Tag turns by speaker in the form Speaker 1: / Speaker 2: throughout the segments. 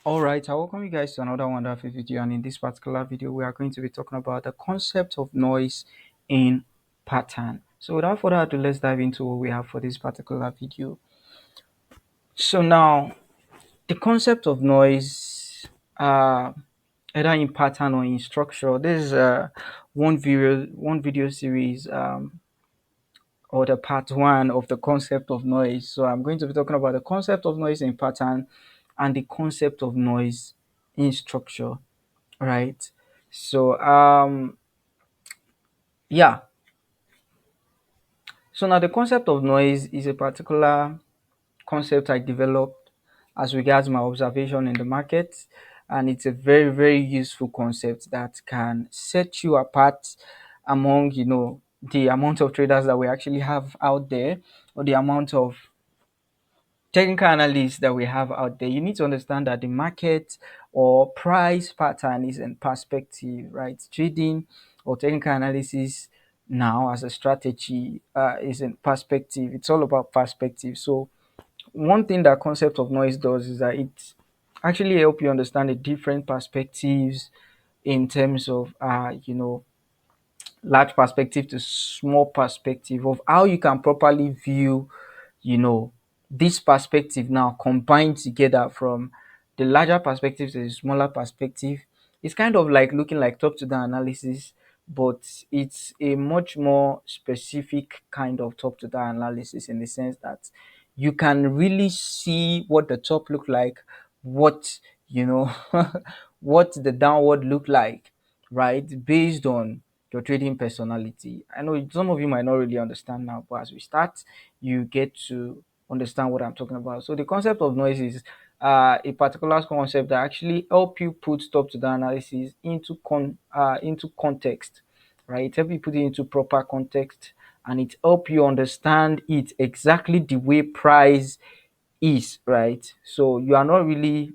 Speaker 1: All right, I welcome you guys to another wonderful video. And in this particular video, we are going to be talking about the concept of noise in pattern. So, without further ado, let's dive into what we have for this particular video. So, now the concept of noise, either in pattern or in structure, this is one video series, or the part one of the concept of noise. So, I'm going to be talking about the concept of noise in pattern and the concept of noise in structure. Right. So yeah. So now the concept of noise is a particular concept I developed as regards my observation in the market, and it's a very useful concept that can set you apart among the amount of traders that we actually have out there, or the amount of technical analysis that we have out there. You need to understand that the market or price pattern is in perspective, right? Trading or technical analysis now as a strategy is in perspective. It's all about perspective. So one thing that concept of noise does is that it actually help you understand the different perspectives in terms of large perspective to small perspective of how you can properly view you know this perspective now combined together from the larger perspective to the smaller perspective. It's kind of like looking like top to down analysis, but it's a much more specific kind of top to down analysis in the sense that you can really see what the top look like, what you know what the downward look like, right, based on your trading personality. I know some of you might not really understand now, but as we start, you get to understand what I'm talking about. So the concept of noise is a particular concept that actually help you put top to the analysis into context, right? It help you put it into proper context, and it help you understand it exactly the way price is, right? So you are not really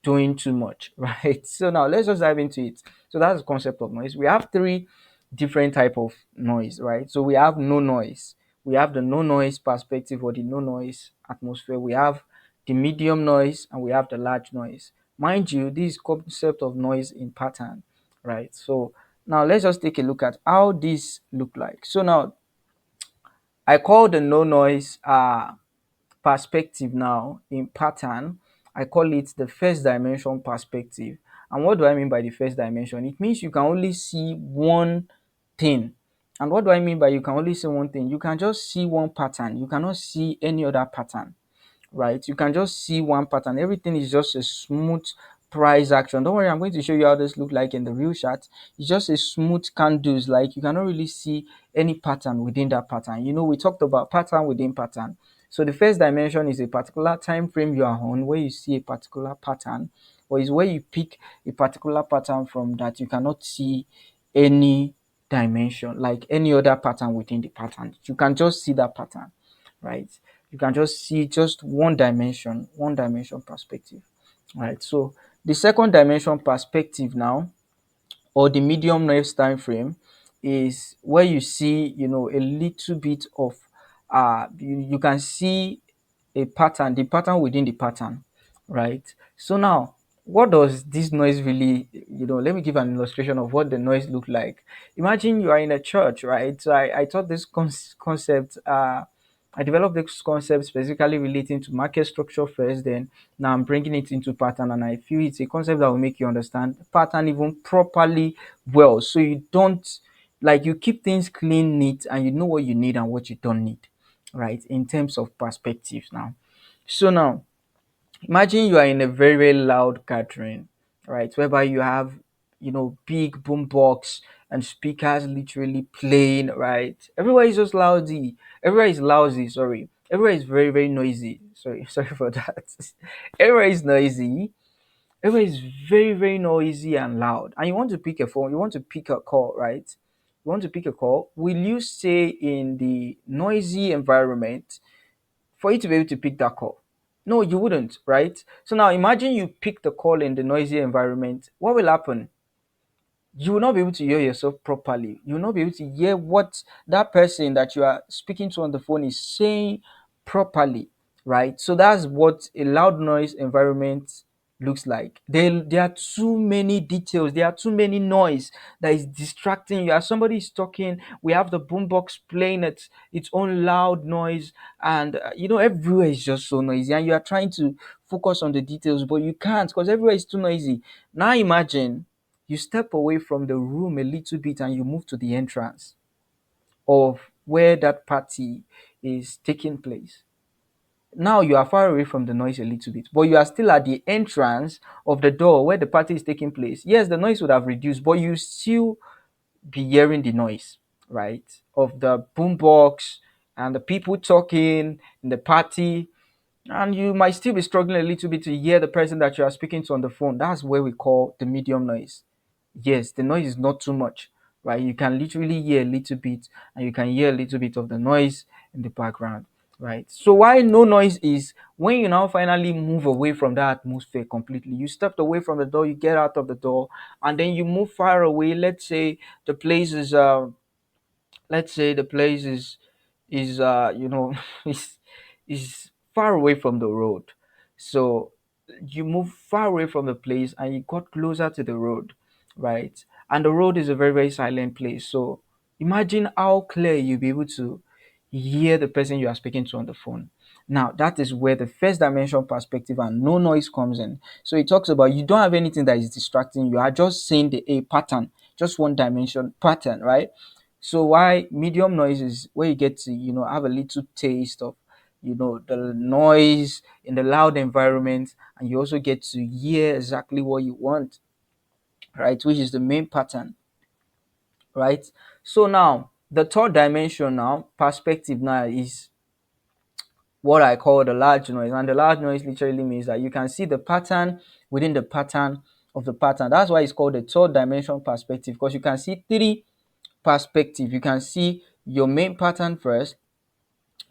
Speaker 1: doing too much, right? So now let's just dive into it. So that's the concept of noise. We have three different type of noise, right? So we have no noise. We have the no noise perspective or the no noise atmosphere. We have the medium noise and we have the large noise. Mind you, this concept of noise in pattern, right? So now let's just take a look at how this look like. So now I call the no noise perspective now in pattern. I call it the first dimension perspective. And what do I mean by the first dimension? It means you can only see one thing. And what do I mean by you can only see one thing? You can just see one pattern. You cannot see any other pattern, right? You can just see one pattern. Everything is just a smooth price action. Don't worry, I'm going to show you how this look like in the real chart. It's just a smooth candles. Like you cannot really see any pattern within that pattern. We talked about pattern within pattern. So the first dimension is a particular time frame you are on where you see a particular pattern, or is where you pick a particular pattern from that you cannot see any dimension, like any other pattern within the pattern. You can just see that pattern, right? You can just see just one dimension perspective, right? So the second dimension perspective now, or the medium noise time frame, is where you see a little bit of you can see a pattern, the pattern within the pattern, right? So now what does this noise really, let me give an illustration of what the noise look like. Imagine you are in a church, right? So I taught this concept, I developed this concept specifically relating to market structure first, then now I'm bringing it into pattern, and I feel it's a concept that will make you understand pattern even properly well. So you don't, like, you keep things clean, neat, and you know what you need and what you don't need, right? In terms of perspectives now. So now imagine you are in a very loud gathering, right? Whereby you have, big boom box and speakers literally playing, right? Everywhere is just lousy. Everywhere is lousy, sorry. Everywhere is very noisy. Sorry, sorry for that. Everywhere is noisy. Everywhere is very noisy and loud. And you want to pick a phone, you want to pick a call, right? You want to pick a call. Will you stay in the noisy environment for you to be able to pick that call? No, you wouldn't, right? So now imagine you pick the call in the noisy environment. What will happen? You will not be able to hear yourself properly. You will not be able to hear what that person that you are speaking to on the phone is saying properly, right? So that's what a loud noise environment looks like. There are too many details, there are too many noise that is distracting you. As somebody is talking, we have the boombox playing its own loud noise, and everywhere is just so noisy, and you are trying to focus on the details, but you can't because everywhere is too noisy. Now imagine you step away from the room a little bit and you move to the entrance of where that party is taking place. Now you are far away from the noise a little bit, but you are still at the entrance of the door where the party is taking place. Yes, the noise would have reduced, but you still be hearing the noise, right? Of the boombox and the people talking in the party, and you might still be struggling a little bit to hear the person that you are speaking to on the phone. That's where we call the medium noise. Yes, the noise is not too much, right? You can literally hear a little bit, and you can hear a little bit of the noise in the background, right? So why no noise is when you now finally move away from that atmosphere completely. You stepped away from the door, you get out of the door, and then you move far away. The place is let's say the place is is is far away from the road. So you move far away from the place and you got closer to the road, right? And the road is a very, very silent place. So imagine how clear you'll be able to hear the person you are speaking to on the phone. Now that is where the first dimension perspective and no noise comes in. So it talks about you don't have anything that is distracting you, are just seeing a pattern, just one dimension pattern, right? So why medium noise is where you get to have a little taste of the noise in the loud environment, and you also get to hear exactly what you want, right? Which is the main pattern, right? So now the third dimension now perspective now is what I call the large noise. And the large noise literally means that you can see the pattern within the pattern of the pattern. That's why it's called the third dimension perspective, because you can see three perspective. You can see your main pattern first.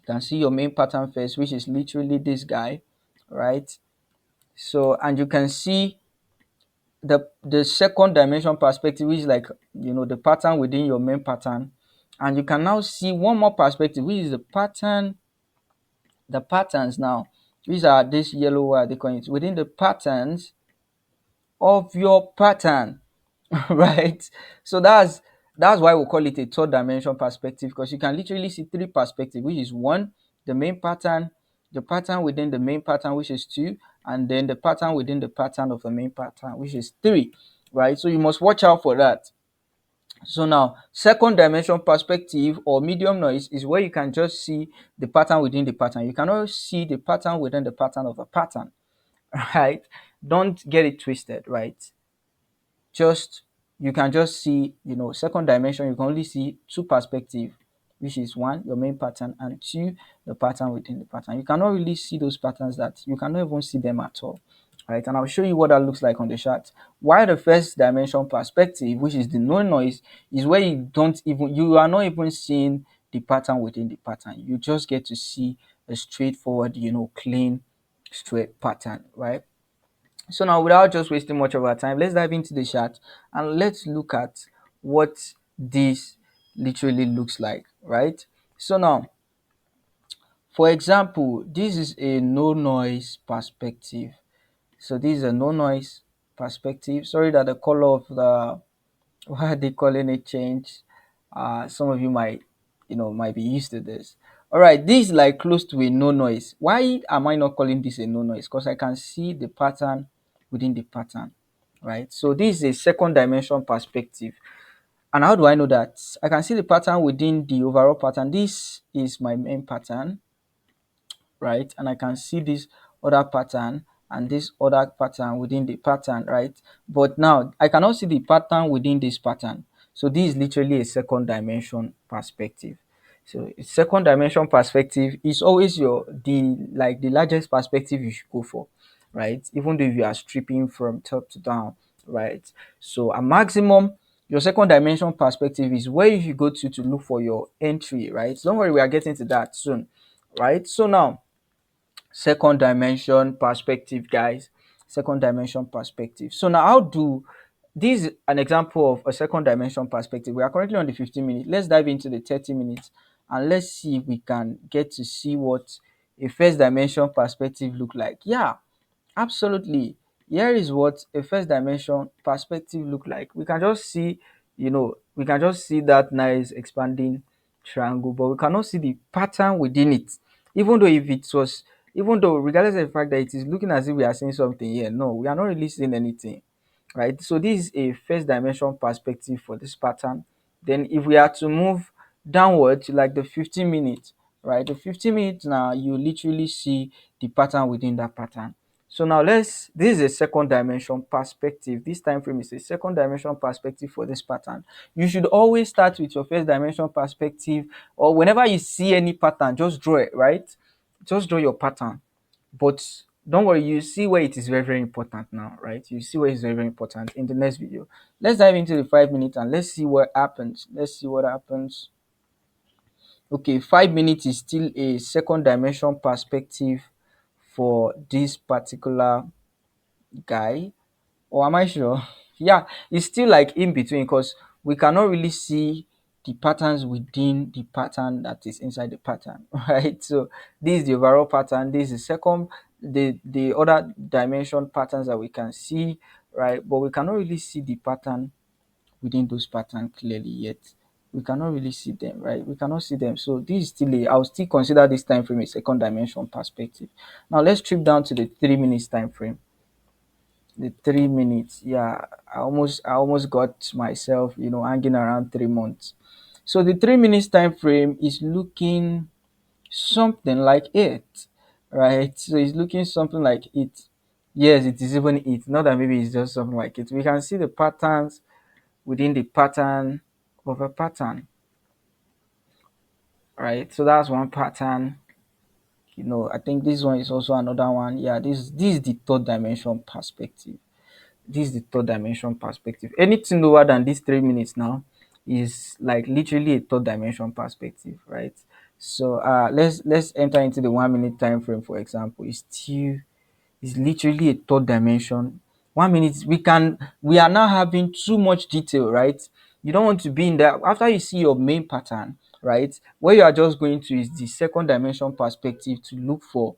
Speaker 1: You can see your main pattern first, which is literally this guy, right? So, and you can see the second dimension perspective, which is like the pattern within your main pattern. And you can now see one more perspective, which is the patterns now. These are this yellow wire they call it within the patterns of your pattern. Right? So that's why we call it a third dimension perspective, because you can literally see three perspectives, which is one, the main pattern, the pattern within the main pattern, which is two, and then the pattern within the pattern of the main pattern, which is three, right? So you must watch out for that. So now second dimension perspective or medium noise is where you can just see the pattern within the pattern. You cannot see the pattern within the pattern of a pattern. Right? Don't get it twisted, right? Just you can just see second dimension, you can only see two perspective, which is one, your main pattern, and two, the pattern within the pattern. You cannot really see those patterns, that you cannot even see them at all, right? And I'll show you what that looks like on the chart. While the first dimension perspective, which is the no noise, is where you are not even seeing the pattern within the pattern. You just get to see a straightforward, clean straight pattern, right? So now, without just wasting much of our time, let's dive into the chart and let's look at what this literally looks like, right? So now, for example, this is a no noise perspective. So this is a no noise perspective. Sorry that the color of the why are they calling it change? Some of you might be used to this. All right, this is like close to a no noise. Why am I not calling this a no noise? Because I can see the pattern within the pattern, right? So this is a second dimension perspective. And how do I know that? I can see the pattern within the overall pattern. This is my main pattern, right? And I can see this other pattern and this other pattern within the pattern, right? But now I cannot see the pattern within this pattern. So this is literally a second dimension perspective. So a second dimension perspective is always the largest perspective you should go for, right? Even though you are stripping from top to down, right? So a maximum, your second dimension perspective is where you go to look for your entry, right? Don't worry, we are getting to that soon, right? So now second dimension perspective, guys. Second dimension perspective. So now how do this is an example of a second dimension perspective. We are currently on the 15 minutes. Let's dive into the 30 minutes and let's see if we can get to see what a first dimension perspective look like. Yeah, absolutely. here is what a first dimension perspective look like. We can just see, we can just see that nice expanding triangle, but we cannot see the pattern within it. Even though if it was, even though regardless of the fact that it is looking as if we are seeing something here, no, we are not really seeing anything, right? So this is a first dimension perspective for this pattern. Then if we are to move downward to like the 15 minutes, right? The 15 minutes now, you literally see the pattern within that pattern. So now this is a second dimension perspective. This time frame is a second dimension perspective for this pattern. You should always start with your first dimension perspective, or whenever you see any pattern, just draw it, right? Just draw your pattern. But don't worry, you see where it is very, very important now, right? You see where it's very, very important in the next video. Let's dive into the 5 minutes and let's see what happens. Let's see what happens. Okay, 5 minutes is still a second dimension perspective for this particular guy. Or am I sure? Yeah, it's still like in between because we cannot really see the patterns within the pattern that is inside the pattern, right? So this is the overall pattern. This is second, the other dimension patterns that we can see, right? But we cannot really see the pattern within those patterns clearly yet. We cannot really see them, right? We cannot see them. So this is still I'll still consider this time frame a second dimension perspective. Now let's trip down to the 3 minutes time frame. The 3 minutes, yeah, I almost got myself, hanging around 3 months. So the 3 minutes time frame is looking something like it, right? So it's looking something like it. Yes, it is even it. Not that maybe it's just something like it. We can see the patterns within the pattern of a pattern, right? So that's one pattern. I think this one is also another one. Yeah, this is the third dimension perspective. This is the third dimension perspective. Anything lower than these 3 minutes now is like literally a third dimension perspective, right? So let's enter into the 1 minute time frame, for example. It's literally a third dimension. 1 minute, we are now having too much detail, right? You don't want to be in there after you see your main pattern, right? Where you are just going to is the second dimension perspective to look for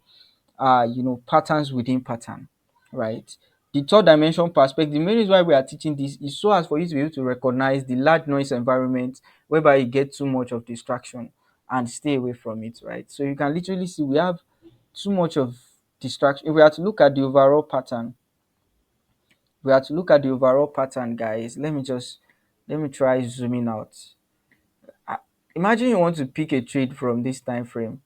Speaker 1: patterns within pattern, right? The third dimension perspective, the main reason why we are teaching this is so as for you to be able to recognize the large noise environment whereby you get too much of distraction and stay away from it, right? So you can literally see we have too much of distraction. If we are to look at the overall pattern, guys, let me try zooming out. Ah, Imagine you want to pick a trade from this time frame.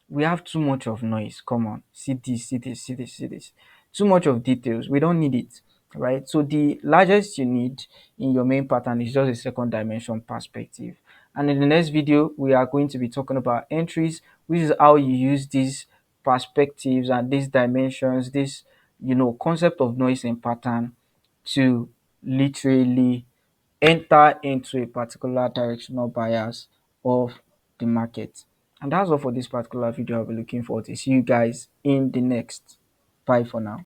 Speaker 1: We have too much of noise. Come on, see this, see this, see this, see this. Too much of details. We don't need it, right? So the largest you need in your main pattern is just a second dimension perspective. And in the next video, we are going to be talking about entries, which is how you use these perspectives and these dimensions, this concept of noise and pattern to literally enter into a particular directional bias of the market. And that's all for this particular video. I'll be looking forward to see you guys in the next. Bye for now.